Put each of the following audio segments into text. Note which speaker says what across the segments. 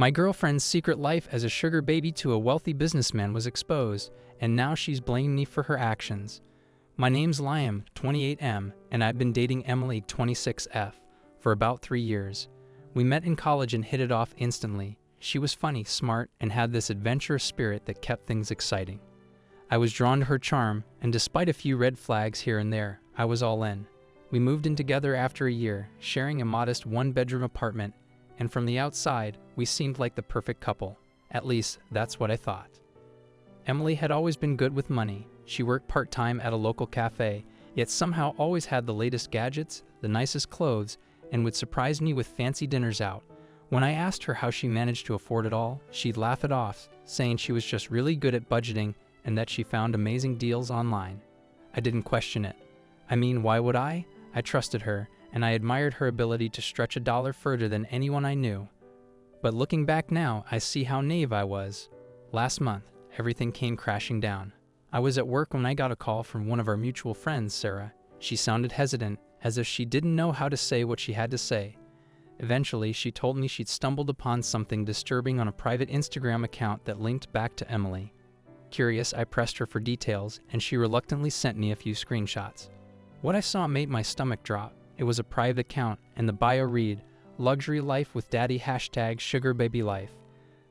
Speaker 1: My girlfriend's secret life as a sugar baby to a wealthy businessman was exposed, and now she's blaming me for her actions. My name's Liam, 28M, and I've been dating Emily, 26F, for about 3 years. We met in college and hit it off instantly. She was funny, smart, and had this adventurous spirit that kept things exciting. I was drawn to her charm, and despite a few red flags here and there, I was all in. We moved in together after a year, sharing a modest one-bedroom apartment, and from the outside, we seemed like the perfect couple. At least, that's what I thought. Emily had always been good with money. She worked part-time at a local cafe, yet somehow always had the latest gadgets, the nicest clothes, and would surprise me with fancy dinners out. When I asked her how she managed to afford it all, she'd laugh it off, saying she was just really good at budgeting and that she found amazing deals online. I didn't question it. I mean, why would I? I trusted her, and I admired her ability to stretch a dollar further than anyone I knew. But looking back now, I see how naive I was. Last month, everything came crashing down. I was at work when I got a call from one of our mutual friends, Sarah. She sounded hesitant, as if she didn't know how to say what she had to say. Eventually, she told me she'd stumbled upon something disturbing on a private Instagram account that linked back to Emily. Curious, I pressed her for details, and she reluctantly sent me a few screenshots. What I saw made my stomach drop. It was a private account, and the bio read, "Luxury life with daddy #sugarbabylife."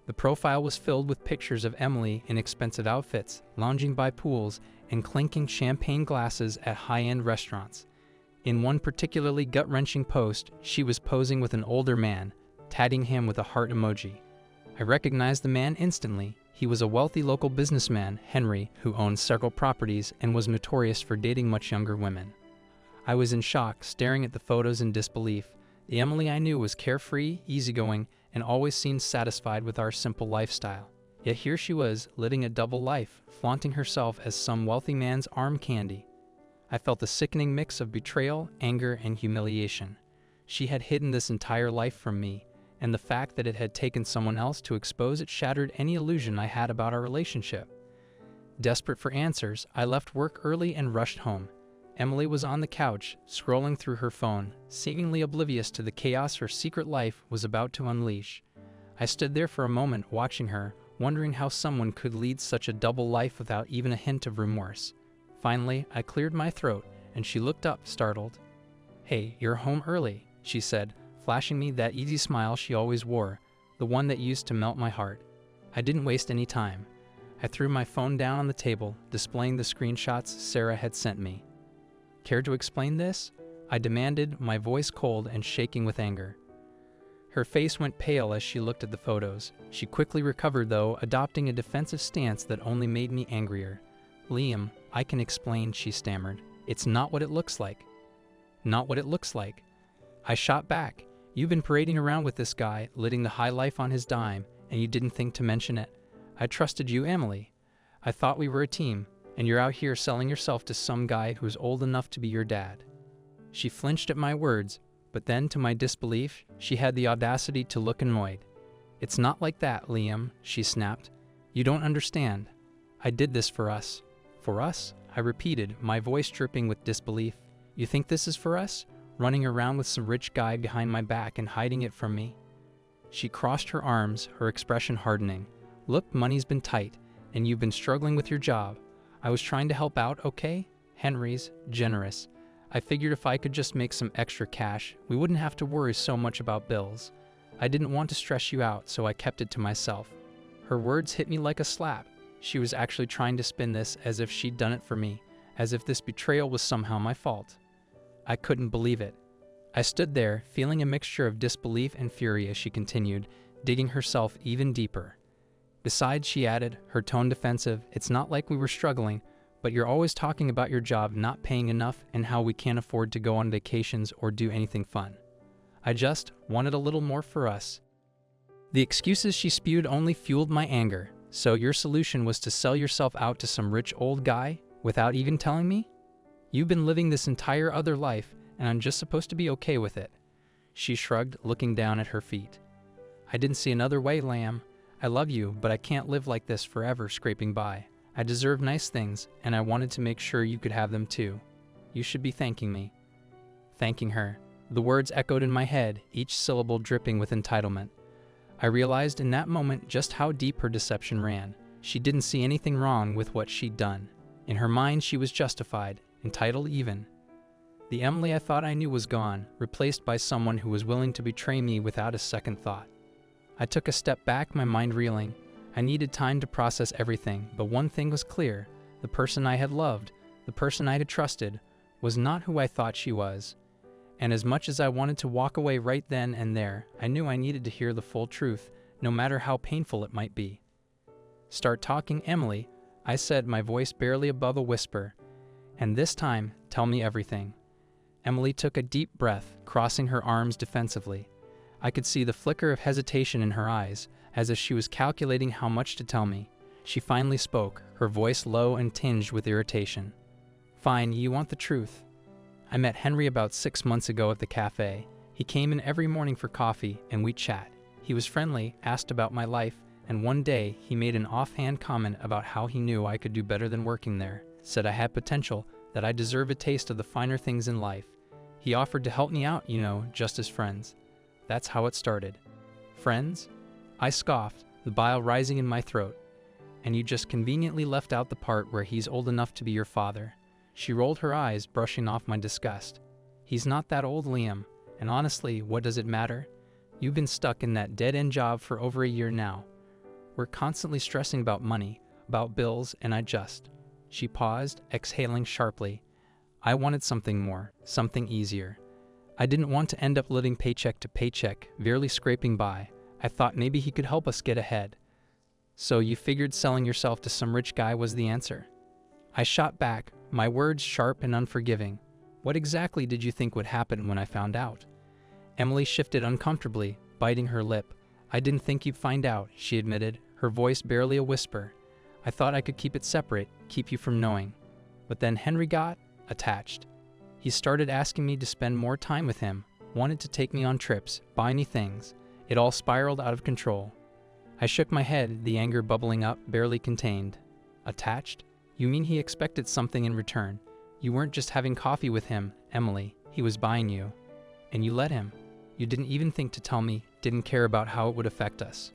Speaker 1: The profile was filled with pictures of Emily in expensive outfits, lounging by pools, and clinking champagne glasses at high-end restaurants. In one particularly gut-wrenching post, she was posing with an older man, tagging him with a heart emoji. I recognized the man instantly. He was a wealthy local businessman, Henry, who owned several properties and was notorious for dating much younger women. I was in shock, staring at the photos in disbelief. The Emily I knew was carefree, easygoing, and always seemed satisfied with our simple lifestyle. Yet here she was, living a double life, flaunting herself as some wealthy man's arm candy. I felt a sickening mix of betrayal, anger, and humiliation. She had hidden this entire life from me, and the fact that it had taken someone else to expose it shattered any illusion I had about our relationship. Desperate for answers, I left work early and rushed home. Emily was on the couch, scrolling through her phone, seemingly oblivious to the chaos her secret life was about to unleash. I stood there for a moment watching her, wondering how someone could lead such a double life without even a hint of remorse. Finally, I cleared my throat, and she looked up, startled. "Hey, you're home early," she said, flashing me that easy smile she always wore, the one that used to melt my heart. I didn't waste any time. I threw my phone down on the table, displaying the screenshots Sarah had sent me. "Care to explain this?" I demanded, my voice cold and shaking with anger. Her face went pale as she looked at the photos. She quickly recovered, though, adopting a defensive stance that only made me angrier. "Liam, I can explain," she stammered. "It's not what it looks like." "Not what it looks like?" I shot back. "You've been parading around with this guy, living the high life on his dime, and you didn't think to mention it. I trusted you, Emily. I thought we were a team, and you're out here selling yourself to some guy who's old enough to be your dad." She flinched at my words, but then, to my disbelief, she had the audacity to look annoyed. "It's not like that, Liam," she snapped. "You don't understand. I did this for us." "For us?" I repeated, my voice dripping with disbelief. "You think this is for us? Running around with some rich guy behind my back and hiding it from me?" She crossed her arms, her expression hardening. "Look, money's been tight, and you've been struggling with your job. I was trying to help out, okay? Henry's generous. I figured if I could just make some extra cash, we wouldn't have to worry so much about bills. I didn't want to stress you out, so I kept it to myself." Her words hit me like a slap. She was actually trying to spin this as if she'd done it for me, as if this betrayal was somehow my fault. I couldn't believe it. I stood there, feeling a mixture of disbelief and fury as she continued, digging herself even deeper. "Besides," she added, her tone defensive, "it's not like we were struggling, but you're always talking about your job not paying enough and how we can't afford to go on vacations or do anything fun. I just wanted a little more for us." The excuses she spewed only fueled my anger. "So your solution was to sell yourself out to some rich old guy without even telling me? You've been living this entire other life, and I'm just supposed to be okay with it." She shrugged, looking down at her feet. "I didn't see another way, Lamb. I love you, but I can't live like this forever, scraping by. I deserve nice things, and I wanted to make sure you could have them too. You should be thanking me." Thanking her. The words echoed in my head, each syllable dripping with entitlement. I realized in that moment just how deep her deception ran. She didn't see anything wrong with what she'd done. In her mind, she was justified, entitled even. The Emily I thought I knew was gone, replaced by someone who was willing to betray me without a second thought. I took a step back, my mind reeling. I needed time to process everything, but one thing was clear. The person I had loved, the person I had trusted, was not who I thought she was. And as much as I wanted to walk away right then and there, I knew I needed to hear the full truth, no matter how painful it might be. "Start talking, Emily," I said, my voice barely above a whisper. "And this time, tell me everything." Emily took a deep breath, crossing her arms defensively. I could see the flicker of hesitation in her eyes, as if she was calculating how much to tell me. She finally spoke, her voice low and tinged with irritation. "Fine, you want the truth. I met Henry about 6 months ago at the cafe. He came in every morning for coffee, and we'd chat. He was friendly, asked about my life, and one day he made an offhand comment about how he knew I could do better than working there, said I had potential, that I deserve a taste of the finer things in life. He offered to help me out, just as friends. That's how it started." "Friends?" I scoffed, the bile rising in my throat. "And you just conveniently left out the part where he's old enough to be your father." She rolled her eyes, brushing off my disgust. "He's not that old, Liam, and honestly, what does it matter? You've been stuck in that dead-end job for over a year now. We're constantly stressing about money, about bills, and She paused, exhaling sharply. I wanted something more, something easier. I didn't want to end up living paycheck to paycheck, barely scraping by. I thought maybe he could help us get ahead. "So you figured selling yourself to some rich guy was the answer?" I shot back, my words sharp and unforgiving. "What exactly did you think would happen when I found out?" Emily shifted uncomfortably, biting her lip. "I didn't think you'd find out," she admitted, her voice barely a whisper. "I thought I could keep it separate, keep you from knowing. But then Henry got attached. He started asking me to spend more time with him, wanted to take me on trips, buy me things. It all spiraled out of control." I shook my head, the anger bubbling up, barely contained. "Attached? You mean he expected something in return? You weren't just having coffee with him, Emily. He was buying you. And you let him. You didn't even think to tell me, didn't care about how it would affect us."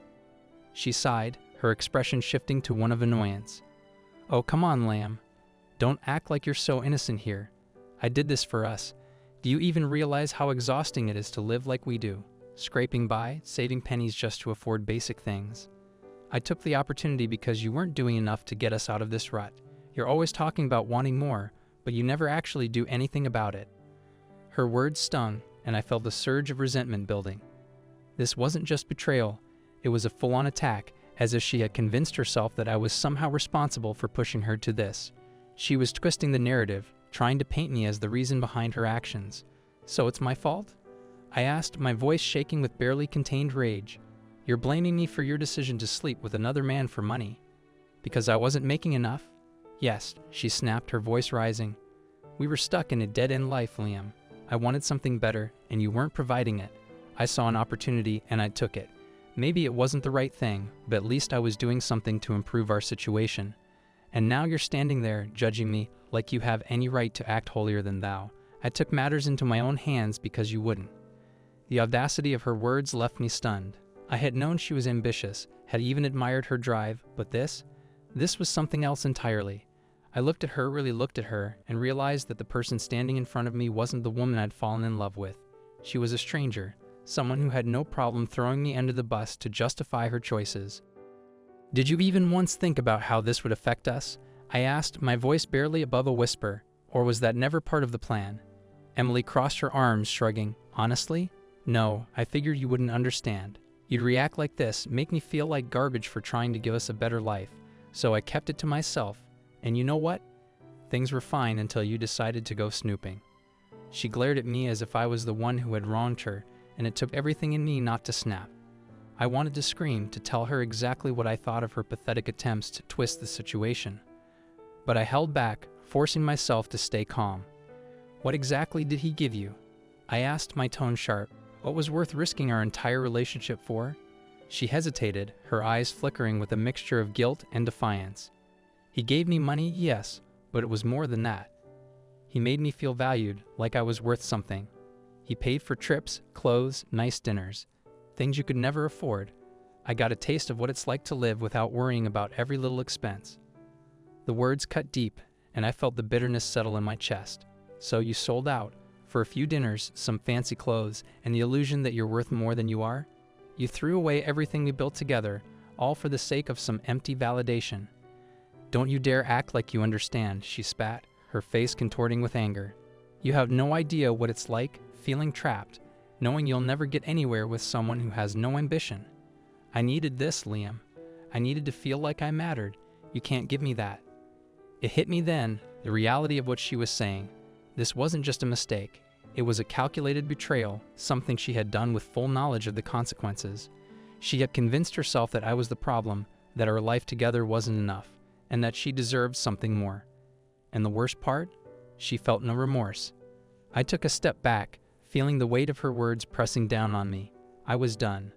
Speaker 1: She sighed, her expression shifting to one of annoyance. "Oh, come on, Lamb. Don't act like you're so innocent here. I did this for us. Do you even realize how exhausting it is to live like we do? Scraping by, saving pennies just to afford basic things. I took the opportunity because you weren't doing enough to get us out of this rut. You're always talking about wanting more, but you never actually do anything about it." Her words stung, and I felt a surge of resentment building. This wasn't just betrayal, it was a full-on attack, as if she had convinced herself that I was somehow responsible for pushing her to this. She was twisting the narrative, trying to paint me as the reason behind her actions. "So it's my fault?" I asked, my voice shaking with barely contained rage. "You're blaming me for your decision to sleep with another man for money? Because I wasn't making enough?" "Yes," she snapped, her voice rising. "We were stuck in a dead-end life, Liam. I wanted something better, and you weren't providing it. I saw an opportunity, and I took it. Maybe it wasn't the right thing, but at least I was doing something to improve our situation. And now you're standing there, judging me, like you have any right to act holier than thou. I took matters into my own hands because you wouldn't." The audacity of her words left me stunned. I had known she was ambitious, had even admired her drive, but this was something else entirely. I really looked at her, and realized that the person standing in front of me wasn't the woman I'd fallen in love with. She was a stranger, someone who had no problem throwing me under the bus to justify her choices. "Did you even once think about how this would affect us?" I asked, my voice barely above a whisper. "Or was that never part of the plan?" Emily crossed her arms, shrugging. "Honestly? No, I figured you wouldn't understand. You'd react like this, make me feel like garbage for trying to give us a better life. So I kept it to myself. And you know what? Things were fine until you decided to go snooping." She glared at me as if I was the one who had wronged her, and it took everything in me not to snap. I wanted to scream, to tell her exactly what I thought of her pathetic attempts to twist the situation. But I held back, forcing myself to stay calm. "What exactly did he give you?" I asked, my tone sharp. "What was worth risking our entire relationship for?" She hesitated, her eyes flickering with a mixture of guilt and defiance. "He gave me money, yes, but it was more than that. He made me feel valued, like I was worth something. He paid for trips, clothes, nice dinners. Things you could never afford. I got a taste of what it's like to live without worrying about every little expense." The words cut deep, and I felt the bitterness settle in my chest. "So you sold out for a few dinners, some fancy clothes, and the illusion that you're worth more than you are? You threw away everything we built together, all for the sake of some empty validation. Don't you dare act like you understand," she spat, her face contorting with anger. "You have no idea what it's like, feeling trapped, knowing you'll never get anywhere with someone who has no ambition. I needed this, Liam. I needed to feel like I mattered. You can't give me that." It hit me then, the reality of what she was saying. This wasn't just a mistake. It was a calculated betrayal, something she had done with full knowledge of the consequences. She had convinced herself that I was the problem, that our life together wasn't enough, and that she deserved something more. And the worst part? She felt no remorse. I took a step back, feeling the weight of her words pressing down on me. I was done.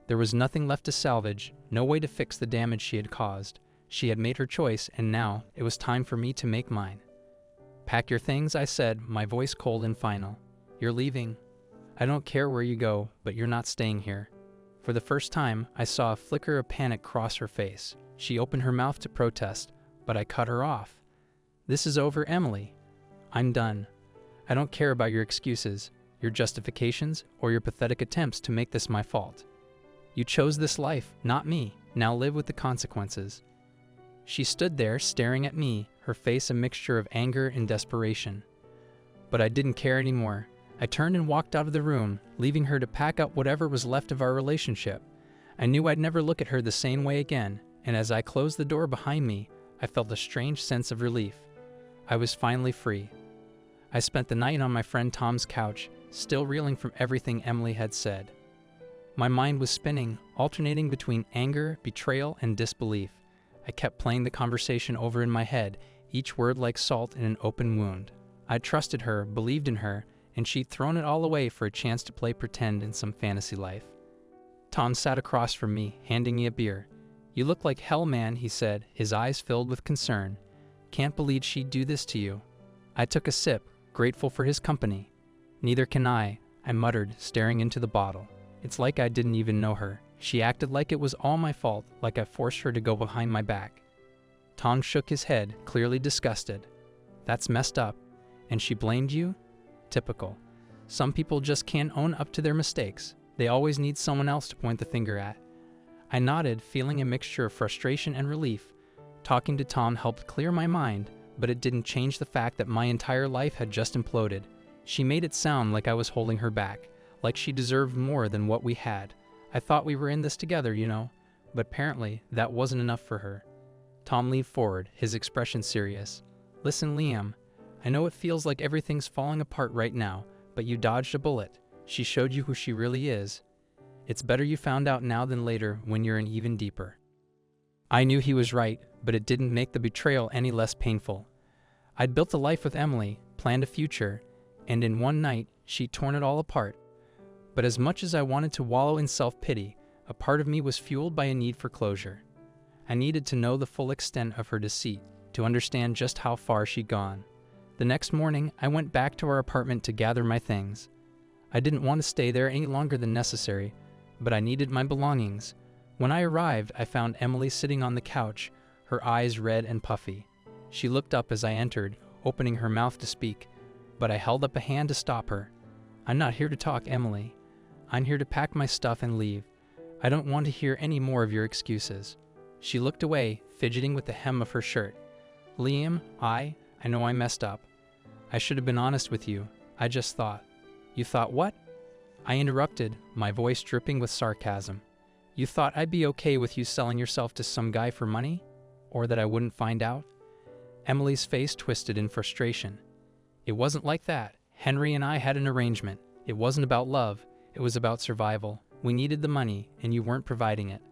Speaker 1: There was nothing left to salvage, no way to fix the damage she had caused. She had made her choice, and now it was time for me to make mine. "Pack your things," I said, my voice cold and final. "You're leaving. I don't care where you go, but you're not staying here." For the first time, I saw a flicker of panic cross her face. She opened her mouth to protest, but I cut her off. "This is over, Emily. I'm done. I don't care about your excuses, your justifications, or your pathetic attempts to make this my fault. You chose this life, not me. Now live with the consequences." She stood there, staring at me, her face a mixture of anger and desperation. But I didn't care anymore. I turned and walked out of the room, leaving her to pack up whatever was left of our relationship. I knew I'd never look at her the same way again, and as I closed the door behind me, I felt a strange sense of relief. I was finally free. I spent the night on my friend Tom's couch, still reeling from everything Emily had said. My mind was spinning, alternating between anger, betrayal, and disbelief. I kept playing the conversation over in my head, each word like salt in an open wound. I trusted her, believed in her, and she'd thrown it all away for a chance to play pretend in some fantasy life. Tom sat across from me, handing me a beer. "You look like hell, man," he said, his eyes filled with concern. "Can't believe she'd do this to you." I took a sip, grateful for his company. "Neither can I muttered, staring into the bottle. "It's like I didn't even know her. She acted like it was all my fault, like I forced her to go behind my back." Tom shook his head, clearly disgusted. "That's messed up. And she blamed you? Typical. Some people just can't own up to their mistakes. They always need someone else to point the finger at." I nodded, feeling a mixture of frustration and relief. Talking to Tom helped clear my mind, but it didn't change the fact that my entire life had just imploded. She made it sound like I was holding her back, like she deserved more than what we had. I thought we were in this together, you know, but apparently that wasn't enough for her. Tom leaned forward, his expression serious. "Listen, Liam, I know it feels like everything's falling apart right now, but you dodged a bullet. She showed you who she really is. It's better you found out now than later when you're in even deeper." I knew he was right, but it didn't make the betrayal any less painful. I'd built a life with Emily, planned a future, and in one night, she'd torn it all apart. But as much as I wanted to wallow in self-pity, a part of me was fueled by a need for closure. I needed to know the full extent of her deceit, to understand just how far she'd gone. The next morning, I went back to our apartment to gather my things. I didn't want to stay there any longer than necessary, but I needed my belongings. When I arrived, I found Emily sitting on the couch, her eyes red and puffy. She looked up as I entered, opening her mouth to speak, but I held up a hand to stop her. "I'm not here to talk, Emily. I'm here to pack my stuff and leave. I don't want to hear any more of your excuses." She looked away, fidgeting with the hem of her shirt. "Liam, I know I messed up. I should have been honest with you. I just thought." "You thought what?" I interrupted, my voice dripping with sarcasm. "You thought I'd be okay with you selling yourself to some guy for money? Or that I wouldn't find out?" Emily's face twisted in frustration. "It wasn't like that. Henry and I had an arrangement. It wasn't about love. It was about survival. We needed the money, and you weren't providing it."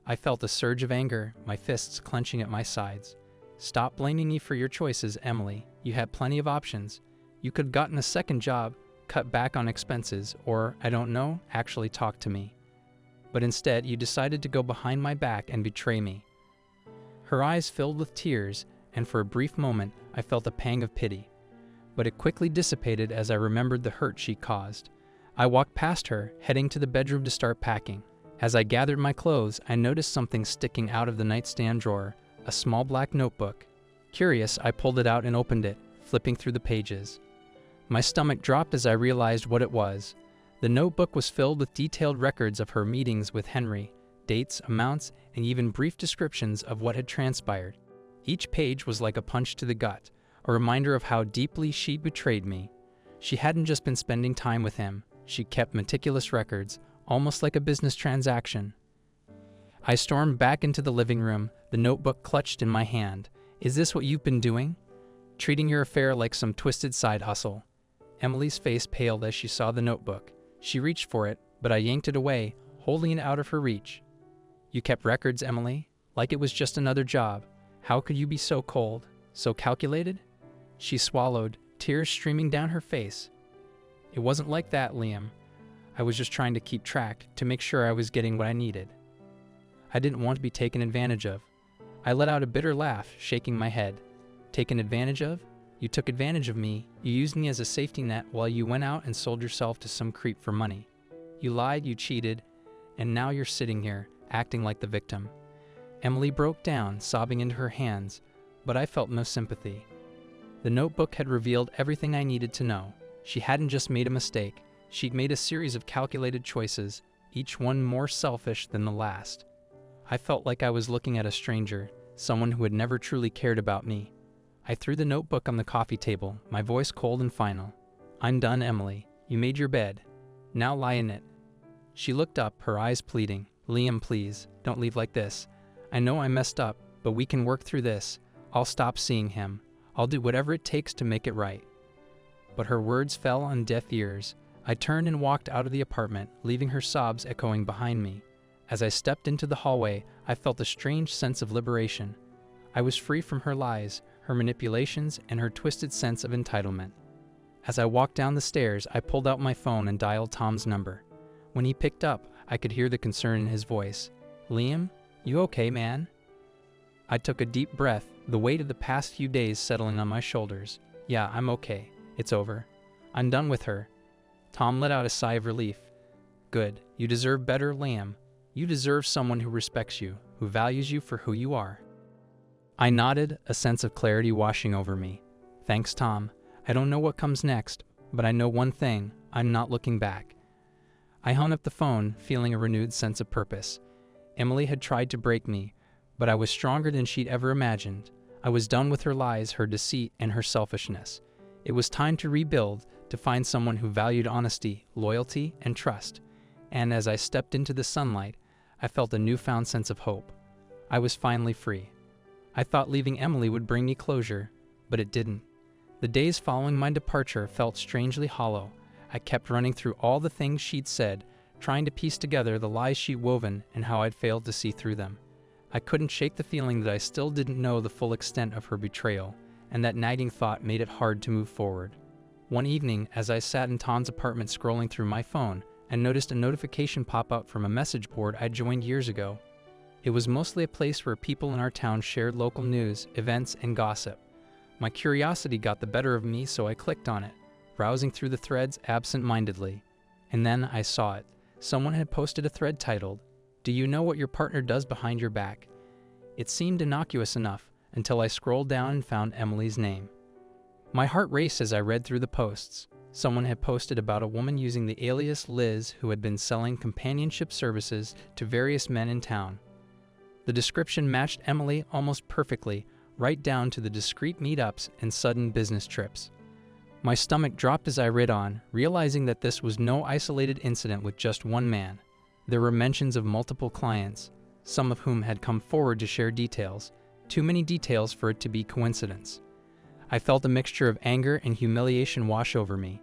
Speaker 1: I felt a surge of anger, my fists clenching at my sides. "Stop blaming me for your choices, Emily. You had plenty of options. You could have gotten a second job, cut back on expenses, or, I don't know, actually talk to me. But instead, you decided to go behind my back and betray me." Her eyes filled with tears, and for a brief moment, I felt a pang of pity. But it quickly dissipated as I remembered the hurt she caused. I walked past her, heading to the bedroom to start packing. As I gathered my clothes, I noticed something sticking out of the nightstand drawer, a small black notebook. Curious, I pulled it out and opened it, flipping through the pages. My stomach dropped as I realized what it was. The notebook was filled with detailed records of her meetings with Henry, dates, amounts, and even brief descriptions of what had transpired. Each page was like a punch to the gut, a reminder of how deeply she'd betrayed me. She hadn't just been spending time with him, she kept meticulous records, almost like a business transaction. I stormed back into the living room, the notebook clutched in my hand. Is this what you've been doing? Treating your affair like some twisted side hustle. Emily's face paled as she saw the notebook. She reached for it, but I yanked it away, holding it out of her reach. You kept records, Emily? Like it was just another job. How could you be so cold, so calculated? She swallowed, tears streaming down her face. It wasn't like that, Liam. I was just trying to keep track, to make sure I was getting what I needed. I didn't want to be taken advantage of. I let out a bitter laugh, shaking my head. Taken advantage of? You took advantage of me. You used me as a safety net while you went out and sold yourself to some creep for money. You lied, you cheated, and now you're sitting here, acting like the victim. Emily broke down, sobbing into her hands, but I felt no sympathy. The notebook had revealed everything I needed to know. She hadn't just made a mistake. She'd made a series of calculated choices, each one more selfish than the last. I felt like I was looking at a stranger, someone who had never truly cared about me. I threw the notebook on the coffee table, my voice cold and final. I'm done, Emily. You made your bed. Now lie in it. She looked up, her eyes pleading. Liam, please, don't leave like this. I know I messed up, but we can work through this. I'll stop seeing him. I'll do whatever it takes to make it right. But her words fell on deaf ears. I turned and walked out of the apartment, leaving her sobs echoing behind me. As I stepped into the hallway, I felt a strange sense of liberation. I was free from her lies, her manipulations, and her twisted sense of entitlement. As I walked down the stairs, I pulled out my phone and dialed Tom's number. When he picked up, I could hear the concern in his voice. Liam, you okay, man? I took a deep breath, the weight of the past few days settling on my shoulders. Yeah, I'm okay. It's over. I'm done with her. Tom let out a sigh of relief. Good. You deserve better, Liam. You deserve someone who respects you, who values you for who you are. I nodded, a sense of clarity washing over me. Thanks, Tom. I don't know what comes next, but I know one thing. I'm not looking back. I hung up the phone, feeling a renewed sense of purpose. Emily had tried to break me, but I was stronger than she'd ever imagined. I was done with her lies, her deceit, and her selfishness. It was time to rebuild, to find someone who valued honesty, loyalty, and trust. And as I stepped into the sunlight, I felt a newfound sense of hope. I was finally free. I thought leaving Emily would bring me closure, but it didn't. The days following my departure felt strangely hollow. I kept running through all the things she'd said, trying to piece together the lies she'd woven and how I'd failed to see through them. I couldn't shake the feeling that I still didn't know the full extent of her betrayal, and that nagging thought made it hard to move forward. One evening, as I sat in Tom's apartment scrolling through my phone, I noticed a notification pop up from a message board I'd joined years ago. It was mostly a place where people in our town shared local news, events, and gossip. My curiosity got the better of me, so I clicked on it, browsing through the threads absent-mindedly. And then I saw it. Someone had posted a thread titled, "Do you know what your partner does behind your back?" It seemed innocuous enough until I scrolled down and found Emily's name. My heart raced as I read through the posts. Someone had posted about a woman using the alias Liz who had been selling companionship services to various men in town. The description matched Emily almost perfectly, right down to the discreet meetups and sudden business trips. My stomach dropped as I read on, realizing that this was no isolated incident with just one man. There were mentions of multiple clients, some of whom had come forward to share details, too many details for it to be coincidence. I felt a mixture of anger and humiliation wash over me.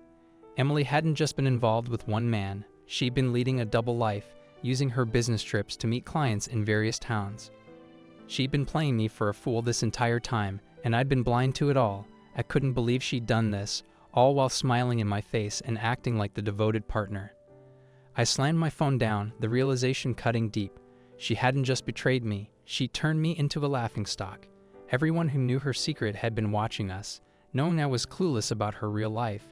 Speaker 1: Emily hadn't just been involved with one man, she'd been leading a double life, using her business trips to meet clients in various towns. She'd been playing me for a fool this entire time, and I'd been blind to it all. I couldn't believe she'd done this, all while smiling in my face and acting like the devoted partner. I slammed my phone down, the realization cutting deep. She hadn't just betrayed me, she turned me into a laughingstock. Everyone who knew her secret had been watching us, knowing I was clueless about her real life.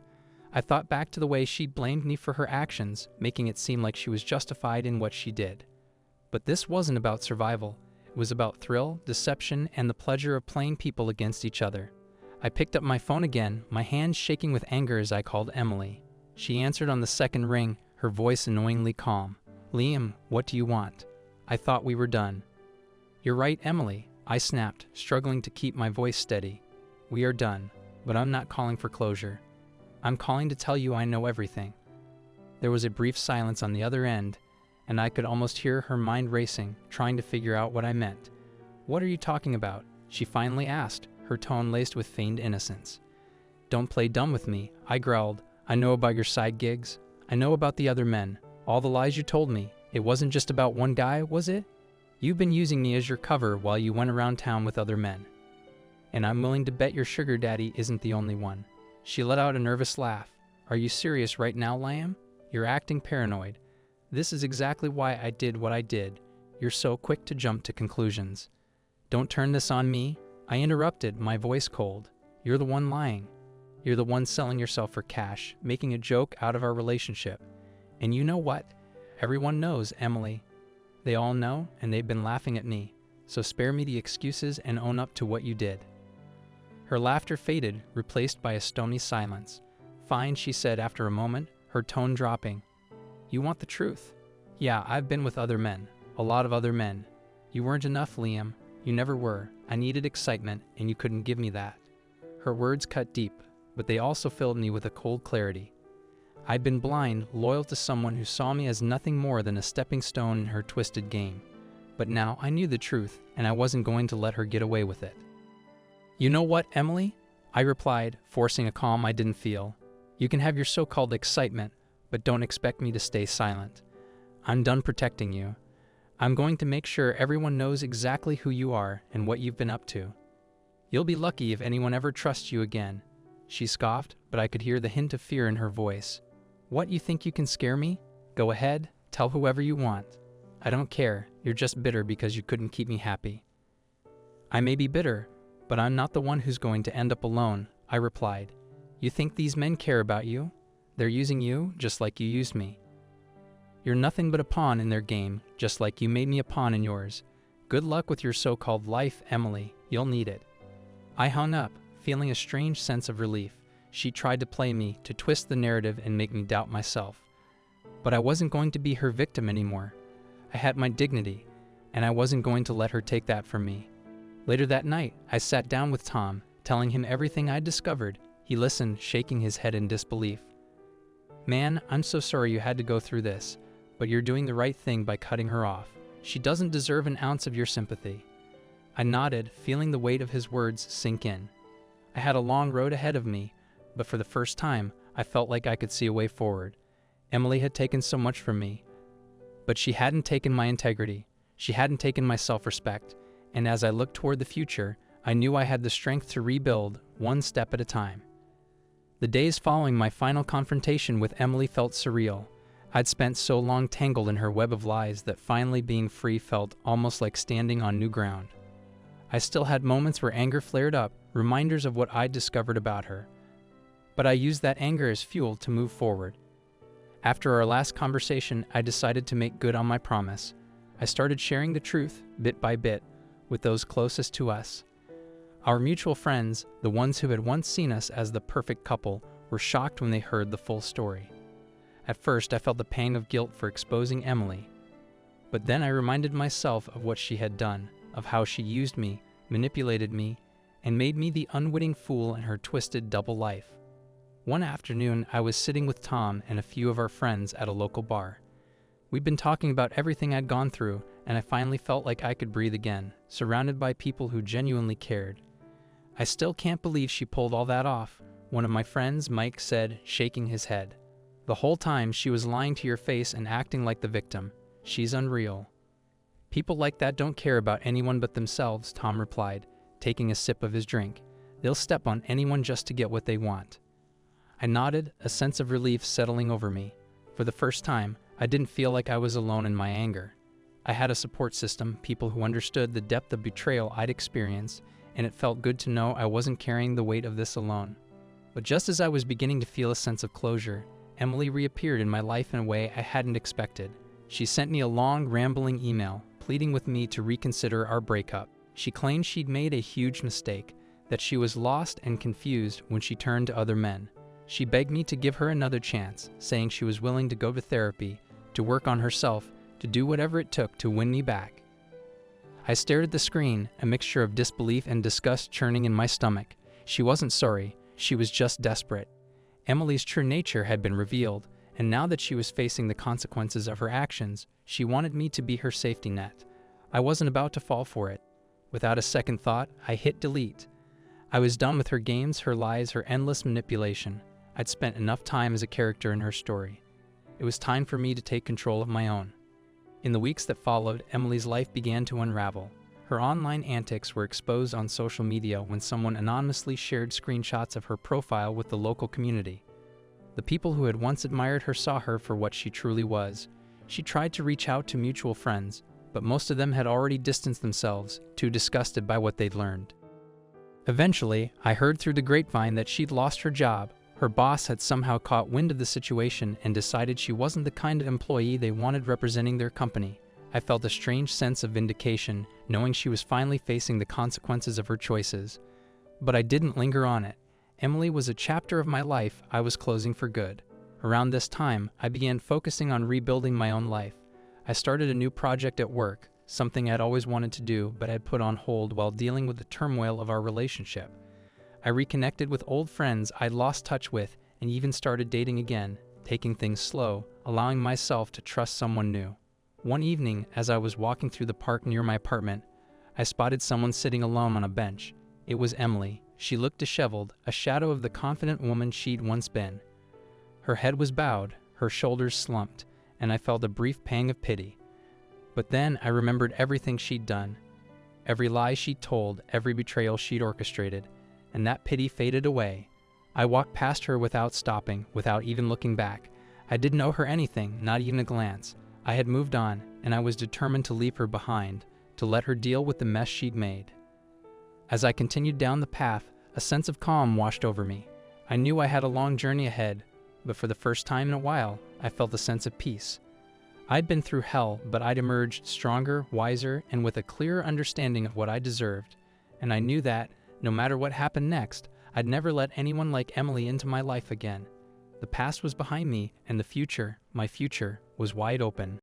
Speaker 1: I thought back to the way she'd blamed me for her actions, making it seem like she was justified in what she did. But this wasn't about survival. It was about thrill, deception, and the pleasure of playing people against each other. I picked up my phone again, my hands shaking with anger as I called Emily. She answered on the second ring, her voice annoyingly calm. "Liam, what do you want? I thought we were done." "You're right, Emily," I snapped, struggling to keep my voice steady. "We are done, but I'm not calling for closure. I'm calling to tell you I know everything." There was a brief silence on the other end, and I could almost hear her mind racing, trying to figure out what I meant. "What are you talking about?" she finally asked, her tone laced with feigned innocence. "Don't play dumb with me," I growled. "I know about your side gigs. I know about the other men. All the lies you told me. It wasn't just about one guy, was it? You've been using me as your cover while you went around town with other men. And I'm willing to bet your sugar daddy isn't the only one." She let out a nervous laugh. "Are you serious right now, Liam? You're acting paranoid. This is exactly why I did what I did. You're so quick to jump to conclusions." "Don't turn this on me," I interrupted, my voice cold. "You're the one lying. You're the one selling yourself for cash, making a joke out of our relationship. And you know what? Everyone knows, Emily. They all know, and they've been laughing at me. So spare me the excuses and own up to what you did." Her laughter faded, replaced by a stony silence. "Fine," she said after a moment, her tone dropping. "You want the truth? Yeah, I've been with other men. A lot of other men. You weren't enough, Liam. You never were. I needed excitement, and you couldn't give me that." Her words cut deep, but they also filled me with a cold clarity. I'd been blind, loyal to someone who saw me as nothing more than a stepping stone in her twisted game. But now I knew the truth, and I wasn't going to let her get away with it. "You know what, Emily?" I replied, forcing a calm I didn't feel. "You can have your so-called excitement, but don't expect me to stay silent. I'm done protecting you. I'm going to make sure everyone knows exactly who you are and what you've been up to. You'll be lucky if anyone ever trusts you again." She scoffed, but I could hear the hint of fear in her voice. "What, you think you can scare me? Go ahead, tell whoever you want. I don't care, you're just bitter because you couldn't keep me happy." "I may be bitter, but I'm not the one who's going to end up alone," I replied. "You think these men care about you? They're using you just like you used me. You're nothing but a pawn in their game, just like you made me a pawn in yours. Good luck with your so-called life, Emily. You'll need it." I hung up, feeling a strange sense of relief. She tried to play me, to twist the narrative and make me doubt myself. But I wasn't going to be her victim anymore. I had my dignity, and I wasn't going to let her take that from me. Later that night, I sat down with Tom, telling him everything I'd discovered. He listened, shaking his head in disbelief. "Man, I'm so sorry you had to go through this, but you're doing the right thing by cutting her off. She doesn't deserve an ounce of your sympathy." I nodded, feeling the weight of his words sink in. I had a long road ahead of me, but for the first time, I felt like I could see a way forward. Emily had taken so much from me, but she hadn't taken my integrity. She hadn't taken my self-respect, and as I looked toward the future, I knew I had the strength to rebuild, one step at a time. The days following my final confrontation with Emily felt surreal. I'd spent so long tangled in her web of lies that finally being free felt almost like standing on new ground. I still had moments where anger flared up, reminders of what I'd discovered about her. But I used that anger as fuel to move forward. After our last conversation, I decided to make good on my promise. I started sharing the truth, bit by bit, with those closest to us. Our mutual friends, the ones who had once seen us as the perfect couple, were shocked when they heard the full story. At first, I felt the pang of guilt for exposing Emily. But then I reminded myself of what she had done, of how she used me, manipulated me, and made me the unwitting fool in her twisted double life. One afternoon, I was sitting with Tom and a few of our friends at a local bar. We'd been talking about everything I'd gone through, and I finally felt like I could breathe again, surrounded by people who genuinely cared. "I still can't believe she pulled all that off," one of my friends, Mike, said, shaking his head. "The whole time she was lying to your face and acting like the victim. She's unreal." "People like that don't care about anyone but themselves," Tom replied, taking a sip of his drink. "They'll step on anyone just to get what they want." I nodded, a sense of relief settling over me. For the first time, I didn't feel like I was alone in my anger. I had a support system, people who understood the depth of betrayal I'd experienced, and it felt good to know I wasn't carrying the weight of this alone. But just as I was beginning to feel a sense of closure, Emily reappeared in my life in a way I hadn't expected. She sent me a long, rambling email, pleading with me to reconsider our breakup. She claimed she'd made a huge mistake, that she was lost and confused when she turned to other men. She begged me to give her another chance, saying she was willing to go to therapy, to work on herself, to do whatever it took to win me back. I stared at the screen, a mixture of disbelief and disgust churning in my stomach. She wasn't sorry, she was just desperate. Emily's true nature had been revealed, and now that she was facing the consequences of her actions, she wanted me to be her safety net. I wasn't about to fall for it. Without a second thought, I hit delete. I was done with her games, her lies, her endless manipulation. I'd spent enough time as a character in her story. It was time for me to take control of my own. In the weeks that followed, Emily's life began to unravel. Her online antics were exposed on social media when someone anonymously shared screenshots of her profile with the local community. The people who had once admired her saw her for what she truly was. She tried to reach out to mutual friends, but most of them had already distanced themselves, too disgusted by what they'd learned. Eventually, I heard through the grapevine that she'd lost her job. Her boss had somehow caught wind of the situation and decided she wasn't the kind of employee they wanted representing their company. I felt a strange sense of vindication, knowing she was finally facing the consequences of her choices. But I didn't linger on it. Emily was a chapter of my life I was closing for good. Around this time, I began focusing on rebuilding my own life. I started a new project at work, something I'd always wanted to do but had put on hold while dealing with the turmoil of our relationship. I reconnected with old friends I'd lost touch with and even started dating again, taking things slow, allowing myself to trust someone new. One evening, as I was walking through the park near my apartment, I spotted someone sitting alone on a bench. It was Emily. She looked disheveled, a shadow of the confident woman she'd once been. Her head was bowed, her shoulders slumped, and I felt a brief pang of pity. But then I remembered everything she'd done, every lie she'd told, every betrayal she'd orchestrated, and that pity faded away. I walked past her without stopping, without even looking back. I didn't owe her anything, not even a glance. I had moved on, and I was determined to leave her behind, to let her deal with the mess she'd made. As I continued down the path, a sense of calm washed over me. I knew I had a long journey ahead, but for the first time in a while, I felt a sense of peace. I'd been through hell, but I'd emerged stronger, wiser, and with a clearer understanding of what I deserved. And I knew that, no matter what happened next, I'd never let anyone like Emily into my life again. The past was behind me, and the future, my future, was wide open.